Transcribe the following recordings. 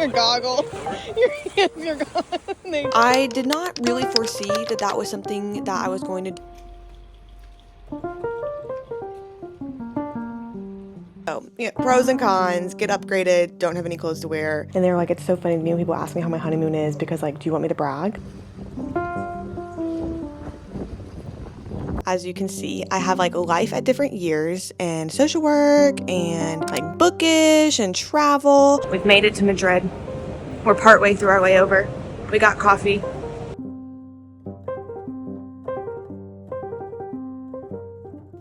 your goggle. Your hands, your goggle. I did not really foresee that that was something that I was going to do. So, yeah, pros and cons, get upgraded, don't have any clothes to wear. And they're like, it's so funny to me when people ask me how my honeymoon is because, like, do you want me to brag? As you can see, I have like life at different years and social work and like bookish and travel. We've made it to Madrid. We're partway through our way over. We got coffee.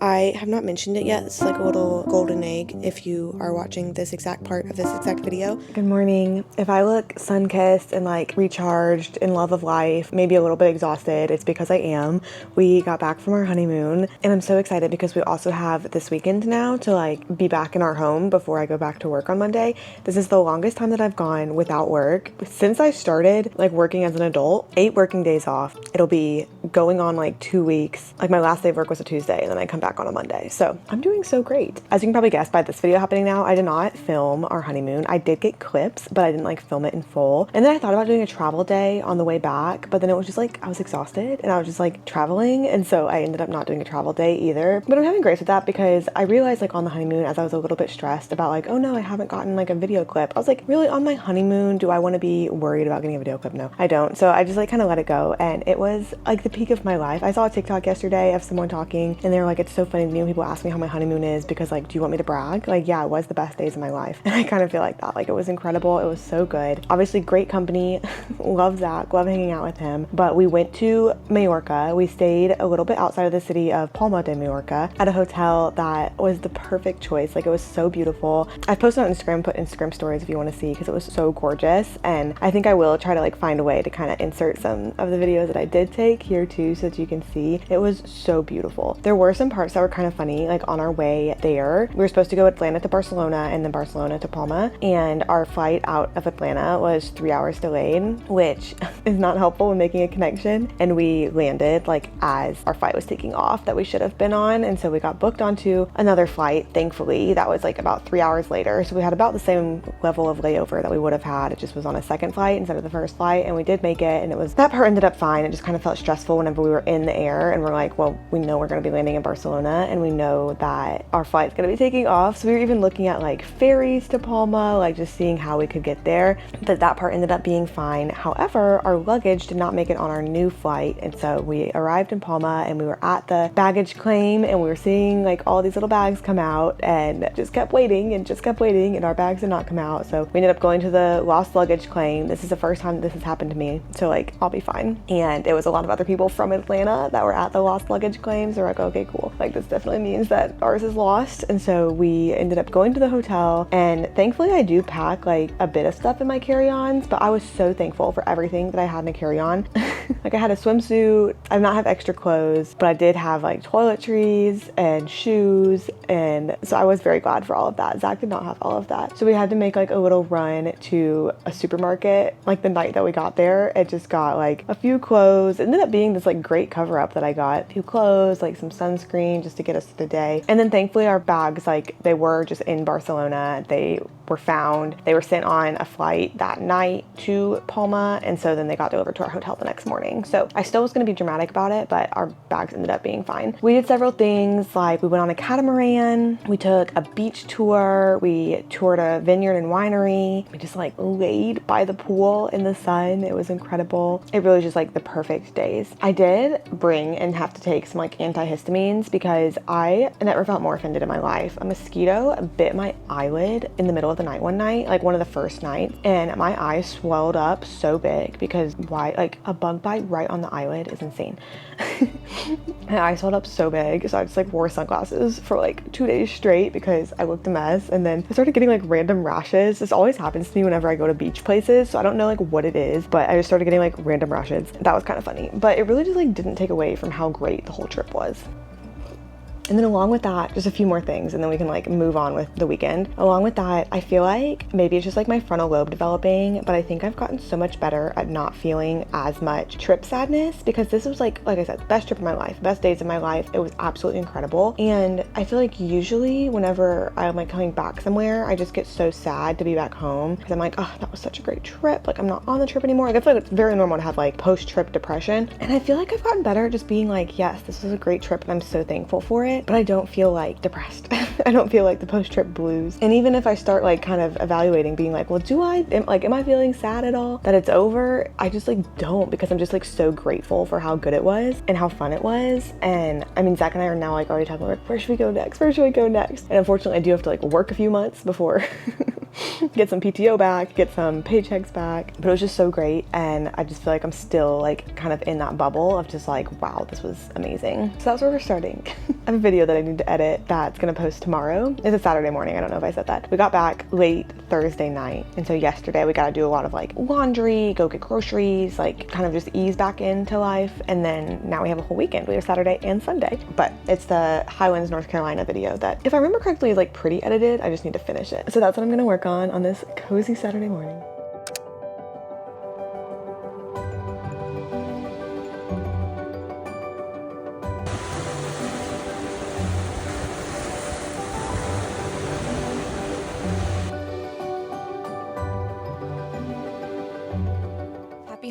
I have not mentioned it yet. It's like a little golden egg if you are watching this exact part of this exact video. Good morning. If I look sun-kissed and like recharged in love of life, maybe a little bit exhausted, it's because I am. We got back from our honeymoon and I'm so excited because we also have this weekend now to like be back in our home before I go back to work on Monday. This is the longest time that I've gone without work since I started like working as an adult. 8 working days off. It'll be going on like 2 weeks. Like my last day of work was a Tuesday and then I come back on a Monday. So I'm doing so great. As you can probably guess by this video happening now, I did not film our honeymoon. I did get clips, but I didn't like film it in full. And then I thought about doing a travel day on the way back, but then it was just like, I was exhausted and I was just like traveling. And so I ended up not doing a travel day either, but I'm having grace with that because I realized like on the honeymoon, as I was a little bit stressed about like, oh no, I haven't gotten like a video clip. I was like, really on my honeymoon, do I want to be worried about getting a video clip? No, I don't. So I just like kind of let it go. And it was like the peak of my life. I saw a TikTok yesterday of someone talking and they were like, it's so funny to me when people ask me how my honeymoon is because like, do you want me to brag? Like, yeah, it was the best days of my life. And I kind of feel like that. Like it was incredible. It was so good. Obviously great company. Love Zach. Love hanging out with him. But we went to Mallorca. We stayed a little bit outside of the city of Palma de Mallorca at a hotel that was the perfect choice. Like it was so beautiful. I posted on Instagram, put Instagram stories if you want to see because it was so gorgeous. And I think I will try to like find a way to kind of insert some of the videos that I did take here too so that you can see. It was so beautiful. There were some parts that were kind of funny, like on our way there. We were supposed to go Atlanta to Barcelona and then Barcelona to Palma, and our flight out of Atlanta was 3 hours delayed, which is not helpful when making a connection. And we landed like as our flight was taking off that we should have been on, and so we got booked onto another flight. Thankfully, that was like about 3 hours later, so we had about the same level of layover that we would have had. It just was on a second flight instead of the first flight, and we did make it, and it was, that part ended up fine. It just kind of felt stressful whenever we were in the air and we're like, well, we know we're going to be landing in Barcelona and we know that our flight's going to be taking off. So we were even looking at like ferries to Palma, like just seeing how we could get there. But that part ended up being fine. However, our luggage did not make it on our new flight. And so we arrived in Palma and we were at the baggage claim and we were seeing like all these little bags come out and just kept waiting and our bags did not come out. So we ended up going to the lost luggage claim. This is the first time this has happened to me. So like, I'll be fine. And it was a lot of other people from Atlanta that were at the lost luggage claims. They're like, okay, cool. Like this definitely means that ours is lost. And so we ended up going to the hotel, and thankfully I do pack like a bit of stuff in my carry-ons, but I was so thankful for everything that I had in a carry-on. Like I had a swimsuit. I did not have extra clothes, but I did have like toiletries and shoes, and so I was very glad for all of that. Zach did not have all of that. So we had to make like a little run to a supermarket like the night that we got there. It just got like a few clothes. It ended up being this like great cover-up that I got. A few clothes, like some sunscreen just to get us through the day. And then thankfully our bags, like they were just in Barcelona. They were found. They were sent on a flight that night to Palma, and so then they got delivered to our hotel the next morning. So I still was going to be dramatic about it, but our bags ended up being fine. We did several things, like we went on a catamaran, we took a beach tour, we toured a vineyard and winery, we just like laid by the pool in the sun. It was incredible. It really was just like the perfect days. I did bring and have to take some like antihistamines because I never felt more offended in my life. A mosquito bit my eyelid in the middle of the night one night, like one of the first nights, and my eye swelled up so big because why, like a bug bite right on the eyelid is insane. My eye swelled up so big, so I just like wore sunglasses for like 2 days straight because I looked a mess. And then I started getting like random rashes. This always happens to me whenever I go to beach places, so I don't know like what it is, but I just started getting like random rashes. That was kind of funny, but it really just like didn't take away from how great the whole trip was. And then along with that, just a few more things, and then we can like move on with the weekend. Along with that, I feel like maybe it's just like my frontal lobe developing, but I think I've gotten so much better at not feeling as much trip sadness, because this was like I said, the best trip of my life, best days of my life. It was absolutely incredible. And I feel like usually whenever I'm like coming back somewhere, I just get so sad to be back home, because I'm like, oh, that was such a great trip. Like I'm not on the trip anymore. Like I feel like it's very normal to have like post-trip depression. And I feel like I've gotten better at just being like, yes, this was a great trip and I'm so thankful for it, but I don't feel like depressed. I don't feel like the post-trip blues. And even if I start like kind of evaluating, being like, well, am I feeling sad at all that it's over? I just like don't, because I'm just like so grateful for how good it was and how fun it was. And I mean, Zach and I are now like already talking about like, where should we go next? Where should we go next? And unfortunately, I do have to like work a few months before get some PTO back, get some paychecks back. But it was just so great. And I just feel like I'm still like kind of in that bubble of just like, wow, this was amazing. So that's where we're starting. I have a video that I need to edit that's gonna post tomorrow. It's a Saturday morning. I don't know if I said that. We got back late Thursday night. And so yesterday we got to do a lot of like laundry, go get groceries, like kind of just ease back into life. And then now we have a whole weekend. We have Saturday and Sunday. But it's the Highlands, North Carolina video that, if I remember correctly, is like pretty edited. I just need to finish it. So that's what I'm gonna work on this cozy Saturday morning.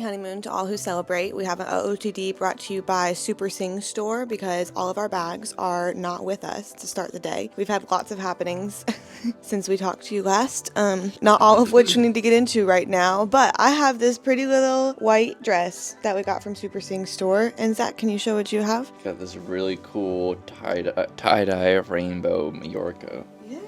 Honeymoon to all who celebrate. We have an OOTD brought to you by Super Sing Store, because all of our bags are not with us to start the day. We've had lots of happenings since we talked to you last, not all of which we need to get into right now, but I have this pretty little white dress that we got from Super Sing Store. And Zach, can you show what you have? Got this really cool tie-dye rainbow Mallorca. Yeah,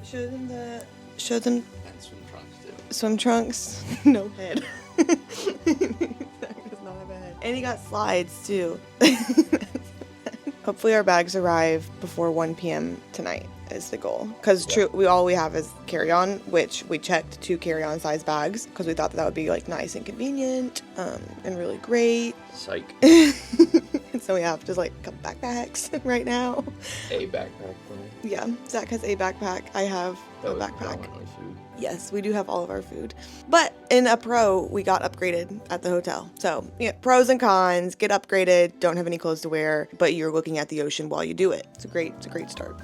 show them And swim trunks too. swim trunks. No head. Zach does not have a head. And he got slides too. Hopefully our bags arrive before 1 p.m. tonight is the goal. Because all we have is carry-on, which we checked 2 carry-on size bags because we thought that would be like nice and convenient and really great. Psych. So we have just like a couple backpacks right now. A backpack for me. Yeah, Zach has a backpack. I have a backpack. Food. Yes, we do have all of our food. But in a pro, we got upgraded at the hotel. So, yeah, pros and cons, get upgraded, don't have any clothes to wear, but you're looking at the ocean while you do it. It's a great start.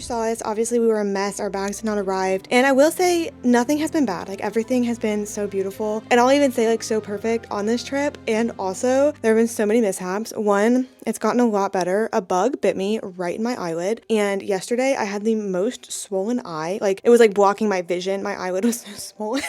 you saw us, obviously we were a mess. Our bags had not arrived. And I will say nothing has been bad. Like everything has been so beautiful. And I'll even say like so perfect on this trip. And also there have been so many mishaps. One, it's gotten a lot better. A bug bit me right in my eyelid. And yesterday I had the most swollen eye. Like it was like blocking my vision. My eyelid was so swollen.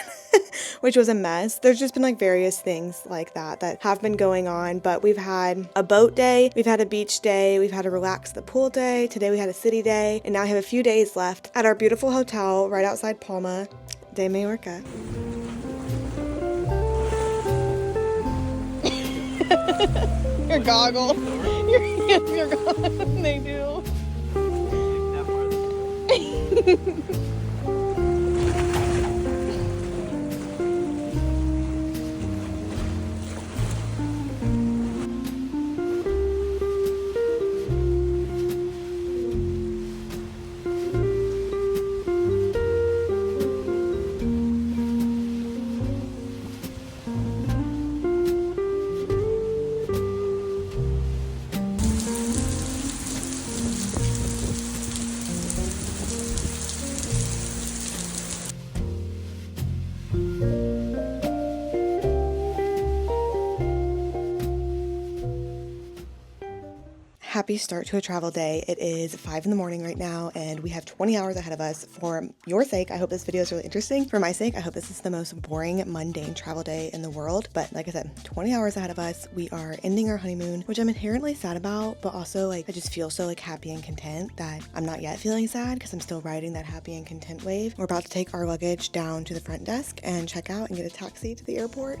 Which was a mess. There's just been like various things like that have been going on, but we've had a boat day, we've had a beach day, we've had a relax at the pool day, today we had a city day, and now I have a few days left at our beautiful hotel right outside Palma de Mallorca. Your goggle. Your goggle. They do. Happy start to a travel day. It is 5 in the morning right now and we have 20 hours ahead of us. For your sake, I hope this video is really interesting. For my sake, I hope this is the most boring, mundane travel day in the world. But like I said, 20 hours ahead of us. We are ending our honeymoon, which I'm inherently sad about, but also like I just feel so like happy and content that I'm not yet feeling sad because I'm still riding that happy and content wave. We're about to take our luggage down to the front desk and check out and get a taxi to the airport.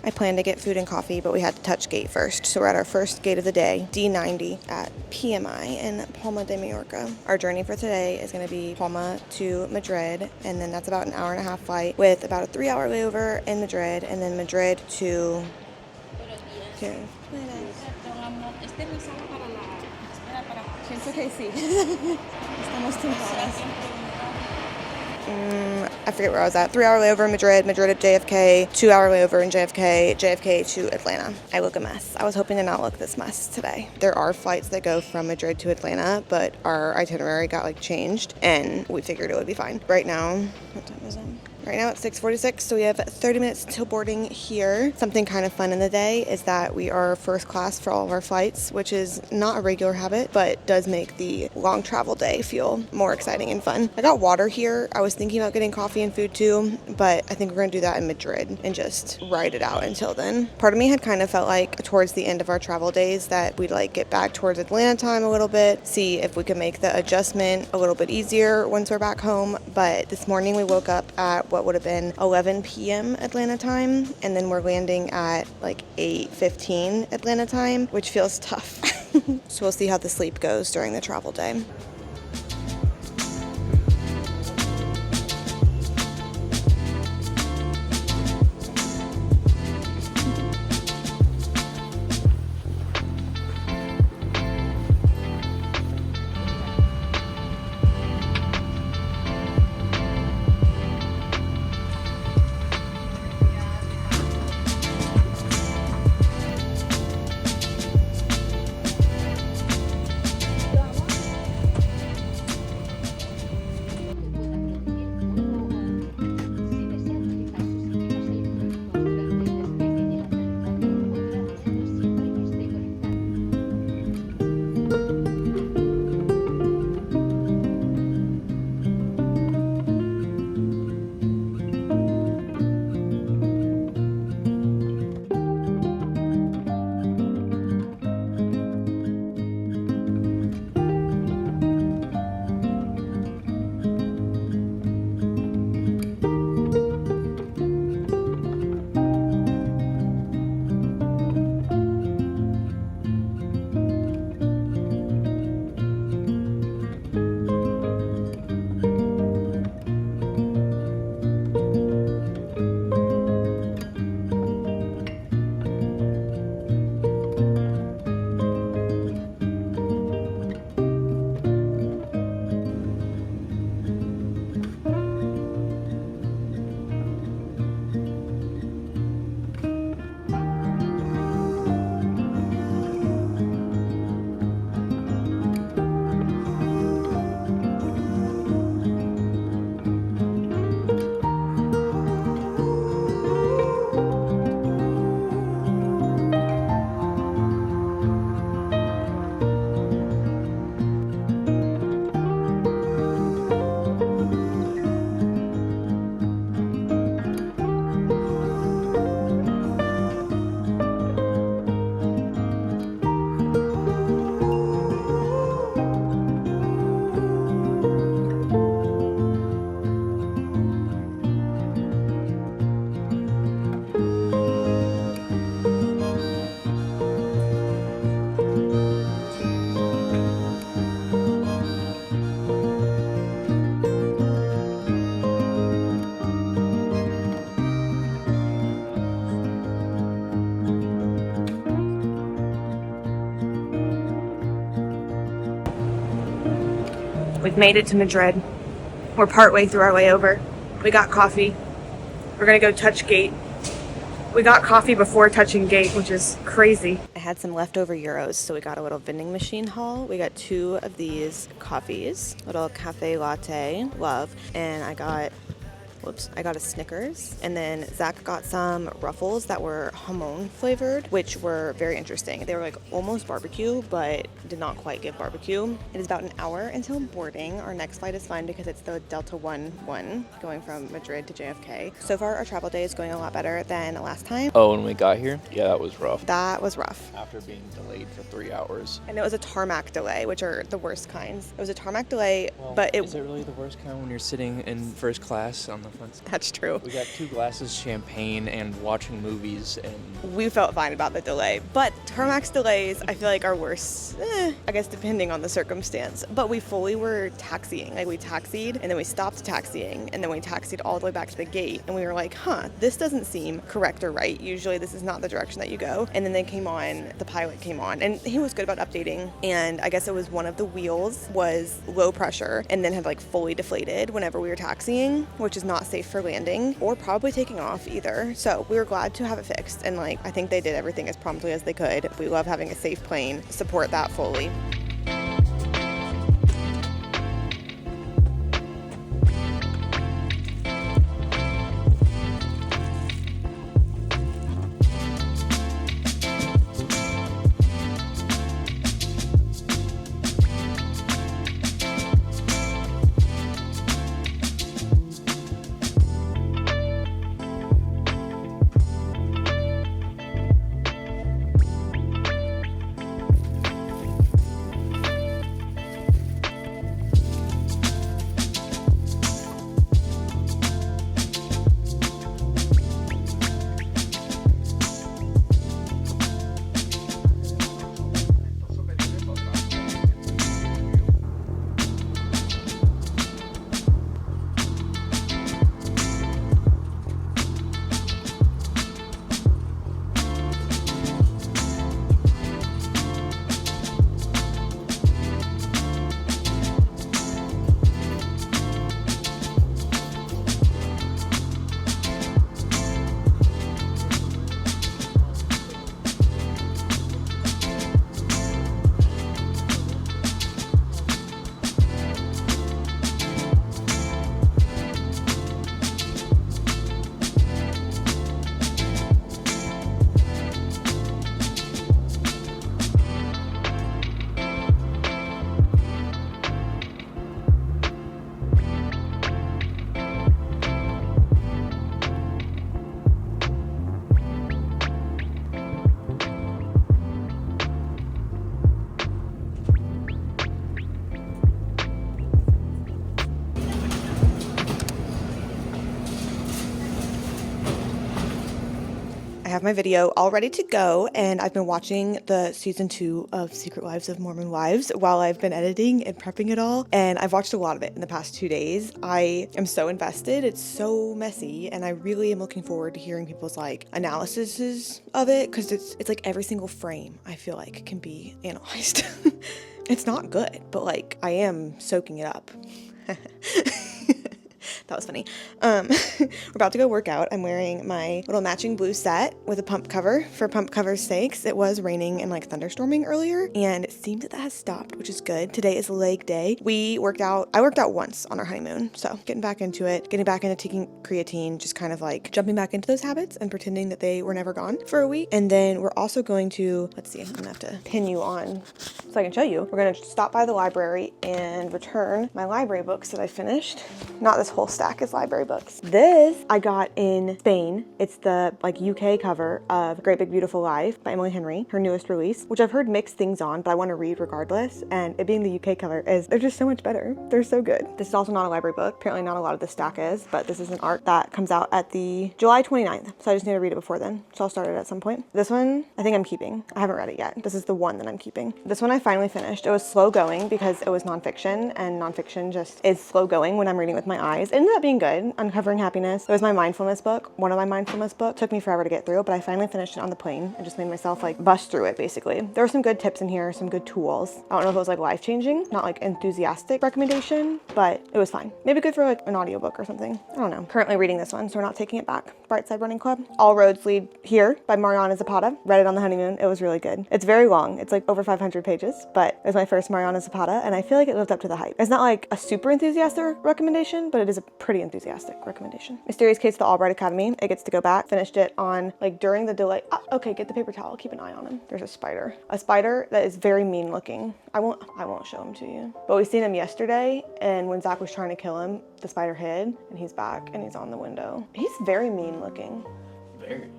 I planned to get food and coffee, but we had to touch gate first. So we're at our first gate of the day, D90 at PMI in Palma de Mallorca. Our journey for today is going to be Palma to Madrid, and then that's about an hour and a half flight with about a 3-hour layover in Madrid, and then Madrid to... Here. I forget where I was at. 3-hour layover in Madrid, Madrid to JFK, 2-hour layover in JFK, JFK to Atlanta. I look a mess. I was hoping to not look this mess today. There are flights that go from Madrid to Atlanta, but our itinerary got like changed and we figured it would be fine. Right now, what time is it? Right now it's 6:46, so we have 30 minutes till boarding here. Something kind of fun in the day is that we are first class for all of our flights, which is not a regular habit, but does make the long travel day feel more exciting and fun. I got water here. I was thinking about getting coffee and food too, but I think we're gonna do that in Madrid and just ride it out until then. Part of me had kind of felt like towards the end of our travel days that we'd like get back towards Atlanta time a little bit, see if we could make the adjustment a little bit easier once we're back home. But this morning we woke up at what would have been 11 p.m. Atlanta time, and then we're landing at like 8:15 Atlanta time, which feels tough. So we'll see how the sleep goes during the travel day. We've made it to Madrid. We're partway through our way over. We got coffee. We're gonna go touch gate. We got coffee before touching gate, which is crazy. I had some leftover euros, so we got a little vending machine haul. We got 2 of these coffees, little cafe latte, love, and I got a Snickers, and then Zach got some Ruffles that were hamon flavored, which were very interesting. They were like almost barbecue, but did not quite give barbecue. It is about an hour until boarding. Our next flight is fun because it's the Delta 1 going from Madrid to JFK. So far, our travel day is going a lot better than last time. Oh, when we got here? Yeah, that was rough. That was rough. After being delayed for 3 hours. And it was a tarmac delay, which are the worst kinds. It was a tarmac delay, but is it really the worst kind when you're sitting in first class on the front seat? That's true. We got 2 glasses of champagne and watching movies, and we felt fine about the delay. But tarmac delays, I feel like, are worse. I guess depending on the circumstance. But we fully were taxiing. Like, we taxied, and then we stopped taxiing, and then we taxied all the way back to the gate. And we were like, this doesn't seem correct or right. Usually this is not the direction that you go. And then the pilot came on, and he was good about updating. And I guess it was one of the wheels was low pressure and then had like fully deflated whenever we were taxiing, which is not safe for landing or probably taking off either. So we were glad to have it fixed, and like I think they did everything as promptly as they could. We love having a safe plane. Support that fully. I have my video all ready to go, and I've been watching the season 2 of Secret Lives of Mormon Wives while I've been editing and prepping it all, and I've watched a lot of it in the past 2 days. I am so invested. It's so messy, and I really am looking forward to hearing people's like analyses of it, because it's like every single frame I feel like can be analyzed. It's not good, but like I am soaking it up. That was funny. We're about to go work out. I'm wearing my little matching blue set with a pump cover for pump cover's sakes. It was raining and like thunderstorming earlier, and it seems that has stopped, which is good. Today is leg day. I worked out once on our honeymoon, so getting back into it, getting back into taking creatine, just kind of like jumping back into those habits and pretending that they were never gone for a week. And then we're also going to, let's see, I'm gonna have to pin you on so I can show you. We're gonna stop by the library and return my library books that I finished. Not this whole stack is library books. This I got in Spain. It's the like UK cover of Great Big Beautiful Life by Emily Henry, her newest release, which I've heard mixed things on, but I want to read regardless. And it being the UK cover they're just so much better. They're so good. This is also not a library book. Apparently not a lot of the stack is, but this is an art that comes out at the July 29th. So I just need to read it before then. So I'll start it at some point. This one I think I'm keeping. I haven't read it yet. This is the one that I'm keeping. This one I finally finished. It was slow going because it was nonfiction, and nonfiction just is slow going when I'm reading with my eyes. And ended up being good. Uncovering Happiness. It was my mindfulness book. One of my mindfulness books. Took me forever to get through, but I finally finished it on the plane. I just made myself like bust through it basically. There were some good tips in here, some good tools. I don't know if it was like life-changing, not like enthusiastic recommendation, but it was fine. Maybe good for like an audiobook or something. I don't know. Currently reading this one, so we're not taking it back. Brightside Running Club. All Roads Lead Here by Mariana Zapata. Read it on the honeymoon. It was really good. It's very long. It's like over 500 pages, but it was my first Mariana Zapata, and I feel like it lived up to the hype. It's not like a super enthusiastic recommendation, but it is a pretty enthusiastic recommendation. Mysterious Case of the Albright Academy. It gets to go back. Finished it on like during the delay. Oh, okay, get the paper towel. Keep an eye on him. There's a spider. A spider that is very mean looking. I won't show him to you. But we seen him yesterday, and when Zach was trying to kill him, the spider hid, and he's back, and he's on the window. He's very mean looking. Very.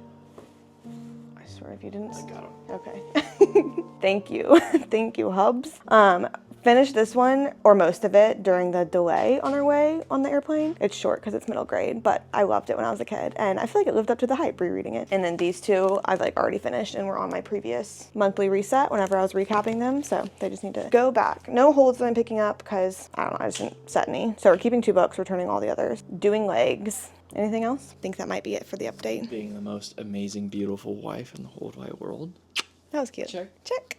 I swear, if you didn't. I got him. Okay. Thank you. Thank you, Hubs. Finished this one, or most of it, during the delay on our way on the airplane. It's short because it's middle grade, but I loved it when I was a kid, and I feel like it lived up to the hype rereading it. And then these two, I've like already finished and were on my previous monthly reset whenever I was recapping them, so they just need to go back. No holds that I'm picking up because, I don't know, I just didn't set any. So we're keeping 2 books, returning all the others. Doing legs. Anything else? I think that might be it for the update. Being the most amazing, beautiful wife in the whole wide world. That was cute. Check. Check.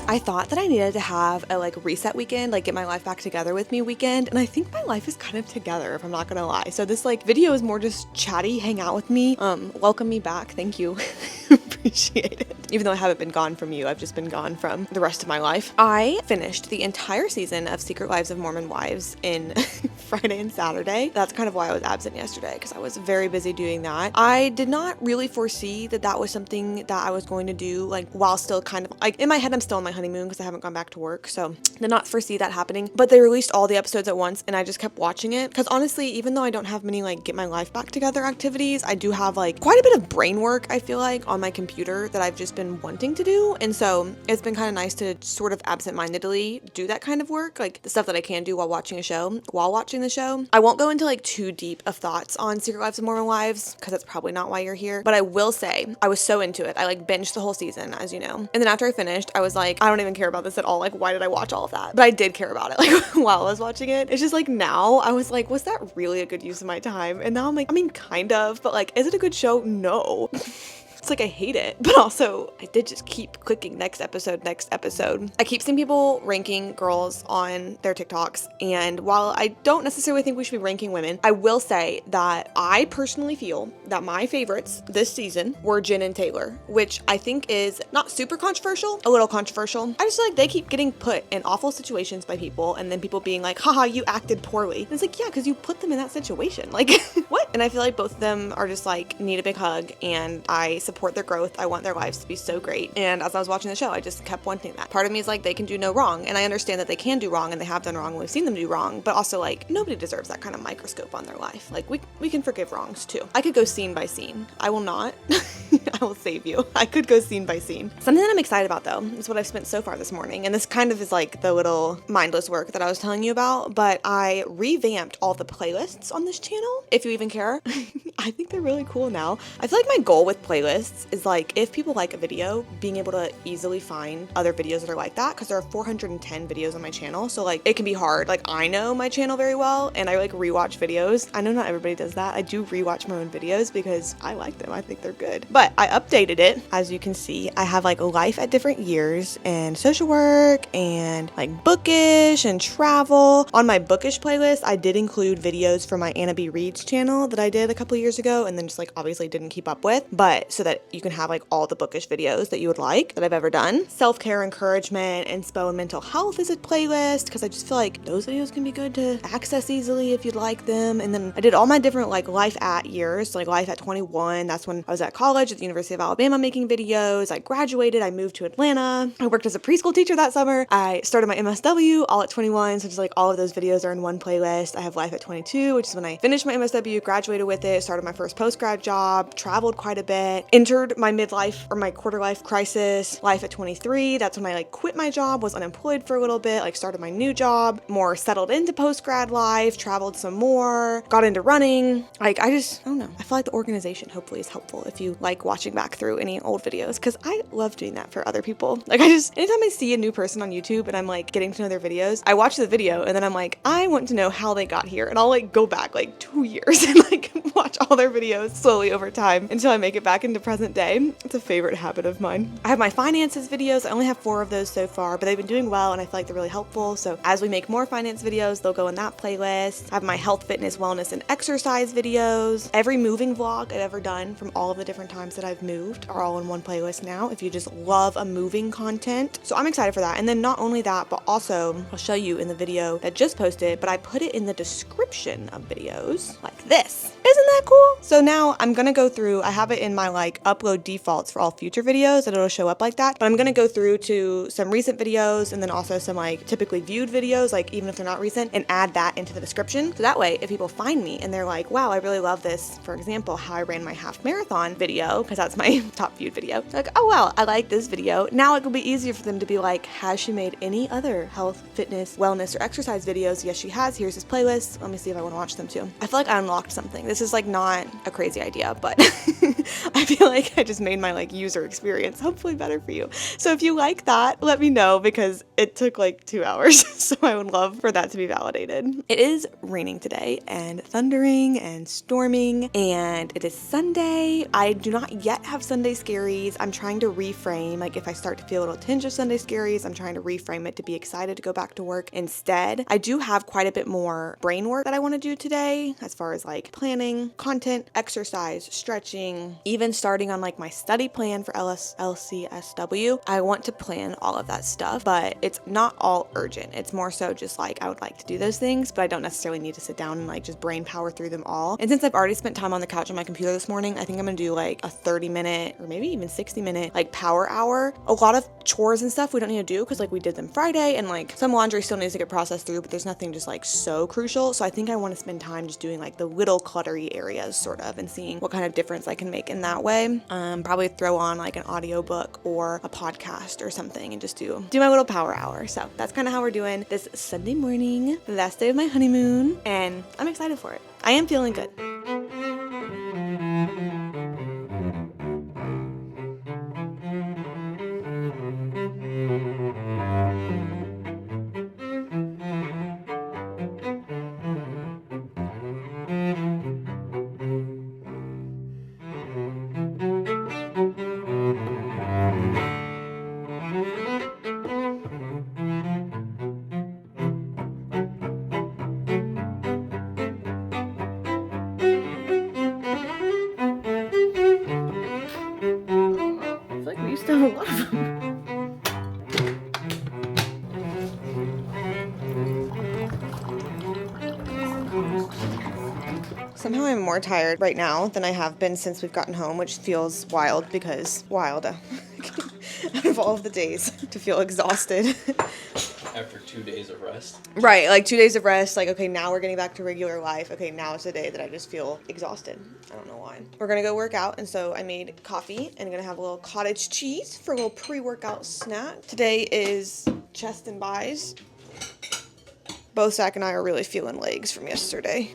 I thought that I needed to have a like reset weekend, like get my life back together with me weekend, and I think my life is kind of together, if I'm not gonna lie. So this like video is more just chatty, hang out with me, welcome me back, thank you. Appreciate it. Even though I haven't been gone from you, I've just been gone from the rest of my life. I finished the entire season of Secret Lives of Mormon Wives in Friday and Saturday. That's kind of why I was absent yesterday, because I was very busy doing that. I did not really foresee that that was something that I was going to do like while still kind of like in my head I'm still on my honeymoon because I haven't gone back to work, so did not foresee that happening. But they released all the episodes at once and I just kept watching it because honestly, even though I don't have many like get my life back together activities, I do have like quite a bit of brain work, I feel like, on my computer that I've just been wanting to do, and so it's been kind of nice to sort of absent-mindedly do that kind of work, like the stuff that I can do while watching a show. While watching the show, I won't go into like too deep of thoughts on Secret Lives of Mormon Wives because that's probably not why you're here, but I will say I was so into it. I like binged the whole season, as you know, and then after I finished I was like, I don't even care about this at all, like why did I watch all of that? But I did care about it like while I was watching it. It's just like now I was like, was that really a good use of my time? And now I'm like, I mean kind of, but like is it a good show? No. It's like I hate it, but also I did just keep clicking next episode. I keep seeing people ranking girls on their TikToks, and while I don't necessarily think we should be ranking women, I will say that I personally feel that my favorites this season were Jen and Taylor, which I think is not super controversial, a little controversial. I just feel like they keep getting put in awful situations by people, and then people being like, haha, you acted poorly. And it's like, yeah, because you put them in that situation. Like, what? And I feel like both of them are just like, need a big hug, and I support their growth. I want their lives to be so great. And as I was watching the show, I just kept wanting that. Part of me is like, they can do no wrong. And I understand that they can do wrong and they have done wrong and we've seen them do wrong, but also like nobody deserves that kind of microscope on their life. Like we can forgive wrongs too. I could go scene by scene. I will not. I will save you. I could go scene by scene. Something that I'm excited about though is what I've spent so far this morning. And this kind of is like the little mindless work that I was telling you about, but I revamped all the playlists on this channel. If you even care, I think they're really cool now. I feel like my goal with playlists is like, if people like a video, being able to easily find other videos that are like that, because there are 410 videos on my channel, so like it can be hard. Like I know my channel very well and I like rewatch videos. I know not everybody does that. I do rewatch my own videos because I like them. I think they're good. But I updated it. As you can see, I have like life at different years and social work and like bookish and travel. On my bookish playlist, I did include videos from my Anna B. Reed's channel that I did a couple years ago and then just like obviously didn't keep up with, but so that that you can have like all the bookish videos that you would like that I've ever done. Self-care, encouragement, inspo, and mental health is a playlist because I just feel like those videos can be good to access easily if you'd like them. And then I did all my different like life at years, so like life at 21. That's when I was at college at the University of Alabama making videos. I graduated, I moved to Atlanta. I worked as a preschool teacher that summer. I started my MSW all at 21. So just like all of those videos are in one playlist. I have life at 22, which is when I finished my MSW, graduated with it, started my first post-grad job, traveled quite a bit, entered my midlife or my quarter life crisis, life at 23. That's when I like quit my job, was unemployed for a little bit, like started my new job, more settled into post-grad life, traveled some more, got into running. Like I don't know. I feel like the organization hopefully is helpful if you like watching back through any old videos, because I love doing that for other people. Like anytime I see a new person on YouTube and I'm like getting to know their videos, I watch the video and then I'm like, I want to know how they got here, and I'll like go back like 2 years and like watch all their videos slowly over time until I make it back into present day. It's a favorite habit of mine. I have my finances videos. I only have 4 of those so far, but they've been doing well and I feel like they're really helpful. So as we make more finance videos, they'll go in that playlist. I have my health, fitness, wellness, and exercise videos. Every moving vlog I've ever done from all of the different times that I've moved are all in one playlist now if you just love a moving content. So I'm excited for that. And then not only that, but also I'll show you in the video that just posted, but I put it in the description of videos like this. Isn't that cool? So now I'm gonna go through, I have it in my like upload defaults for all future videos and it'll show up like that, but I'm gonna go through to some recent videos and then also some like typically viewed videos, like even if they're not recent, and add that into the description. So that way, if people find me and they're like, wow, I really love this, for example, how I ran my half marathon video, because that's my top viewed video. They're like, oh wow, I like this video. Now it will be easier for them to be like, has she made any other health, fitness, wellness, or exercise videos? Yes, she has. Here's this playlist. Let me see if I want to watch them too. I feel like I unlocked something. This is like not a crazy idea, but I feel like I just made my like user experience hopefully better for you. So if you like that, let me know, because it took like 2 hours. So I would love for that to be validated. It is raining today and thundering and storming, and it is Sunday. I do not yet have Sunday scaries. I'm trying to reframe, like if I start to feel a little tinge of Sunday scaries, I'm trying to reframe it to be excited to go back to work instead. I do have quite a bit more brain work that I want to do today, as far as like planning, content, exercise, stretching, even starting on like my study plan for LCSW. I want to plan all of that stuff, but it's not all urgent. It's more so just like I would like to do those things, but I don't necessarily need to sit down and like just brain power through them all. And since I've already spent time on the couch on my computer this morning, I think I'm gonna do like a 30-minute or maybe even 60-minute like power hour. A lot of chores and stuff we don't need to do because like we did them Friday, and like some laundry still needs to get processed through, but there's nothing just like so crucial. So I think I want to spend time just doing like the little cluttery areas sort of, and seeing what kind of difference I can make in that way. Probably throw on like an audiobook or a podcast or something and just do my little power hour. So that's kind of how we're doing this Sunday morning, the last day of my honeymoon, and I'm excited for it. I am feeling good. Still have a lot of them. Somehow I'm more tired right now than I have been since we've gotten home, which feels wild, because out of all of the days to feel exhausted. After 2 days of rest. Right, like 2 days of rest, like, okay, now we're getting back to regular life. Okay, now it's a day that I just feel exhausted. I don't know why. We're gonna go work out, and so I made coffee and gonna have a little cottage cheese for a little pre-workout snack. Today is chest and buys. Both Zach and I are really feeling legs from yesterday.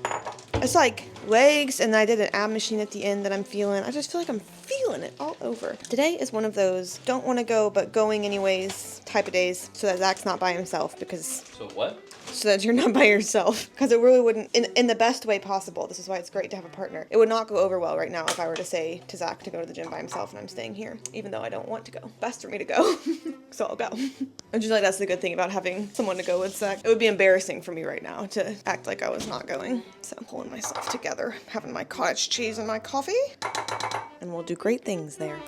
It's like legs, and then I did an ab machine at the end that I'm feeling. I just feel like I'm feeling it all over. Today is one of those don't want to go but going anyways type of days, so that Zach's not by himself, because... So what? So that you're not by yourself, because it really wouldn't, in the best way possible. This is why it's great to have a partner. It would not go over well right now if I were to say to Zach to go to the gym by himself and I'm staying here, even though I don't want to go. Best for me to go, so I'll go. I'm just like, that's the good thing about having someone to go with, Zach. It would be embarrassing for me right now to act like I was not going. So I'm pulling myself together, having my cottage cheese and my coffee. and we'll do great things there.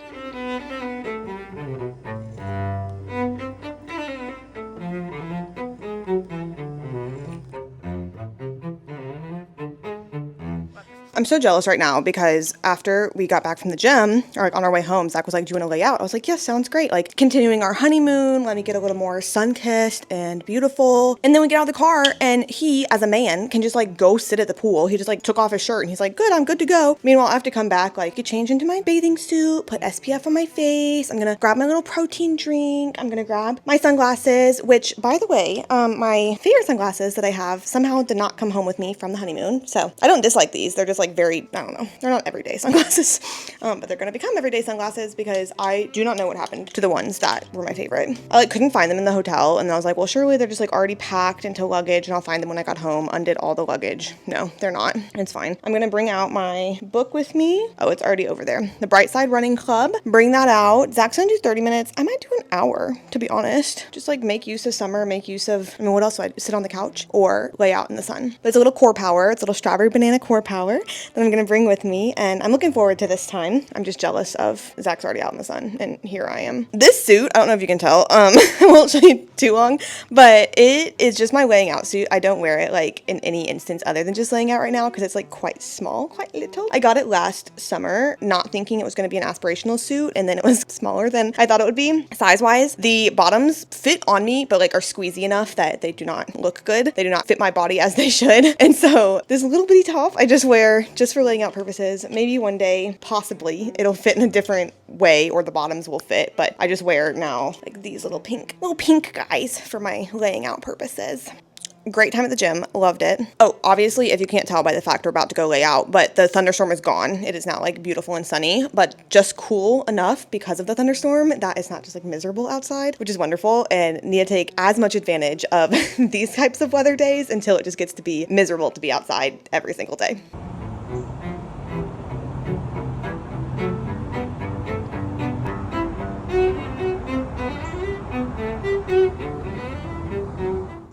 I'm so jealous right now because after we got back from the gym, or like on our way home, Zach was like, do you want to lay out? I was like, yes, sounds great. Like continuing our honeymoon, let me get a little more sun-kissed and beautiful. And then we get out of the car and he, as a man, can just like go sit at the pool. He just like took off his shirt and he's like, good, I'm good to go. Meanwhile, I have to come back, like get changed into my bathing suit, put SPF on my face. I'm gonna grab my little protein drink. I'm gonna grab my sunglasses, which by the way, my favorite sunglasses that I have somehow did not come home with me from the honeymoon. So I don't dislike these. They're just like very, I don't know, they're not everyday sunglasses, but they're gonna become everyday sunglasses because I do not know what happened to the ones that were my favorite. I like couldn't find them in the hotel, and I was like, well, surely they're just like already packed into luggage and I'll find them when I got home. Undid all the luggage. No, they're not. It's fine. I'm gonna bring out my book with me. Oh, it's already over there. The Bright Side Running Club. Bring that out. Zach's gonna do 30 minutes. I might do an hour, to be honest. Just like make use of summer, make use of, I mean, what else do I do? Sit on the couch or lay out in the sun. But it's a little core power. It's a little strawberry banana core power that I'm gonna bring with me, and I'm looking forward to this time. I'm just jealous of Zach's already out in the sun, and here I am. This suit, I don't know if you can tell, I won't show you too long, but it is just my laying out suit. I don't wear it like in any instance other than just laying out right now because it's like quite small, quite little. I got it last summer, not thinking it was going to be an aspirational suit, and then it was smaller than I thought it would be. Size-wise, the bottoms fit on me, but like are squeezy enough that they do not look good. They do not fit my body as they should. And so this little bitty top I just wear just for laying out purposes. Maybe one day, possibly, it'll fit in a different way or the bottoms will fit, but I just wear now like these little pink guys for my laying out purposes. Great time at the gym. Loved it. Oh, obviously, if you can't tell by the fact we're about to go lay out, but the thunderstorm is gone. It is now like beautiful and sunny, but just cool enough because of the thunderstorm that it's not just like miserable outside, which is wonderful, and need to take as much advantage of these types of weather days until it just gets to be miserable to be outside every single day.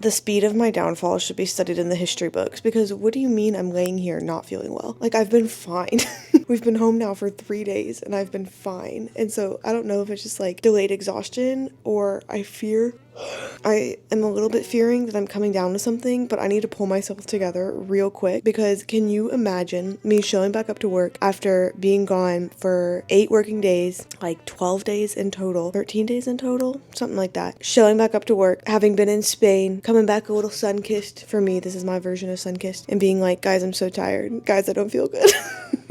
The speed of my downfall should be studied in the history books because what do you mean I'm laying here not feeling well? Like, I've been fine. We've been home now for 3 days and I've been fine. And so I don't know if it's just like delayed exhaustion or I am a little bit fearing that I'm coming down to something, but I need to pull myself together real quick because can you imagine me showing back up to work after being gone for 8 working days, like 12 days in total, 13 days in total, something like that. Showing back up to work, having been in Spain, coming back a little sun-kissed for me. This is my version of sun-kissed, and being like, guys, I'm so tired. Guys, I don't feel good.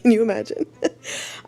Can you imagine?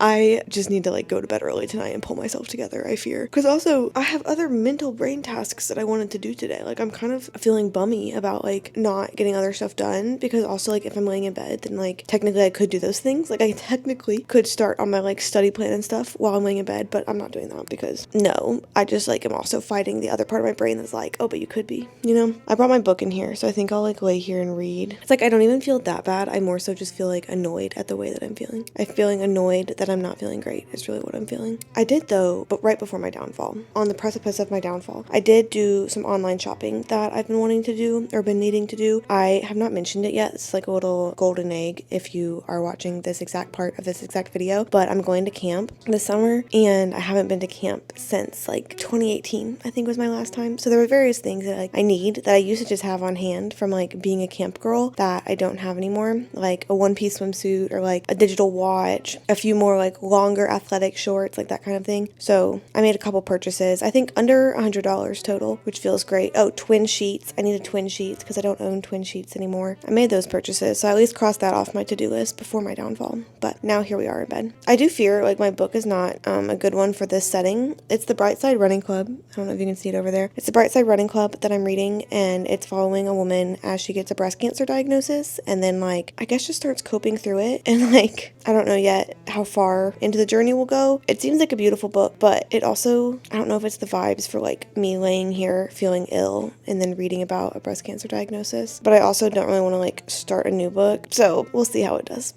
I just need to like go to bed early tonight and pull myself together, I fear. Because also, I have other mental brain tasks that I wanted to do today. Like, I'm kind of feeling bummy about like not getting other stuff done because also like if I'm laying in bed, then like technically I could do those things. Like I technically could start on my like study plan and stuff while I'm laying in bed, but I'm not doing that because no, I just like am also fighting the other part of my brain that's like, oh, but you could be, you know? I brought my book in here, so I think I'll like lay here and read. It's like I don't even feel that bad. I more so just feel like annoyed at the way that I'm feeling. I'm feeling annoyed that I'm not feeling great. It's really what I'm feeling. I did though, but right before my downfall, on the precipice of my downfall, I did do some online shopping that I've been wanting to do or been needing to do. I have not mentioned it yet. It's like a little golden egg if you are watching this exact part of this exact video, but I'm going to camp this summer and I haven't been to camp since like 2018, I think was my last time. So there were various things that like I need that I used to just have on hand from like being a camp girl that I don't have anymore, like a one-piece swimsuit or like a digital watch, a few more like longer athletic shorts, like that kind of thing. So I made a couple purchases, I think under $100 total, which feels great. Oh, twin sheets. I needed twin sheets because I don't own twin sheets anymore. I made those purchases, so I at least crossed that off my to-do list before my downfall. But now here we are in bed. I do fear like my book is not a good one for this setting. It's the Bright Side Running Club. I don't know if you can see it over there. It's the Bright Side Running Club that I'm reading, and it's following a woman as she gets a breast cancer diagnosis and then like I guess just starts coping through it, and like I don't know yet how far into the journey we'll go. It seems like a beautiful book, but it also, I don't know if it's the vibes for like me laying here feeling ill and then reading about a breast cancer diagnosis, but I also don't really want to like start a new book, so we'll see how it does.